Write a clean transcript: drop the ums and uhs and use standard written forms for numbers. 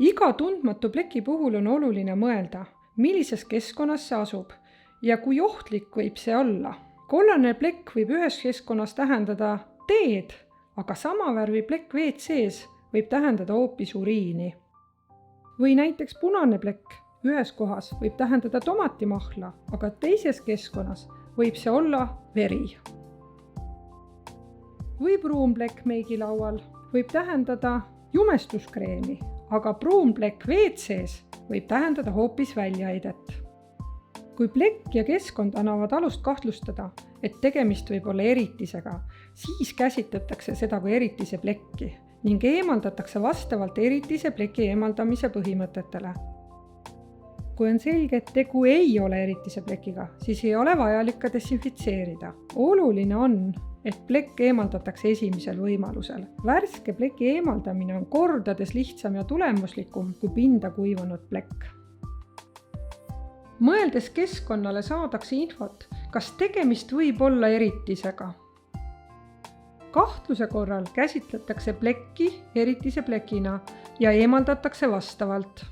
Iga tundmatu pleki puhul on oluline mõelda, millises keskkonnas see asub ja kui ohtlik võib see olla. Kollane plekk võib ühes keskkonnas tähendada teed, aga sama värvi plekk WC-s võib tähendada hoopis uriini. Või näiteks punane plekk ühes kohas võib tähendada tomatimahla, aga teises keskkonnas võib see olla veri. Või pruun plekk meigilaual võib tähendada jumestuskreemi, aga pruun plekk WC-s võib tähendada hoopis väljaheidet. Kui plekk ja keskkond annavad alust kahtlustada, et tegemist võib olla eritisega, siis käsitletakse seda kui eritise plekki ning eemaldatakse vastavalt eritise pleki eemaldamise põhimõtetele. Kui on selge, et tegu ei ole eritise plekiga, siis ei ole vajalik ka desinfitseerida. Oluline on, et plekk eemaldatakse esimesel võimalusel. Värske pleki eemaldamine on kordades lihtsam ja tulemuslikum kui pinda kuivanud plekk. Mõeldes keskkonnale saadakse infot, kas tegemist võib olla eritisega. Kahtluse korral käsitletakse plekki eritise plekina ja eemaldatakse vastavalt.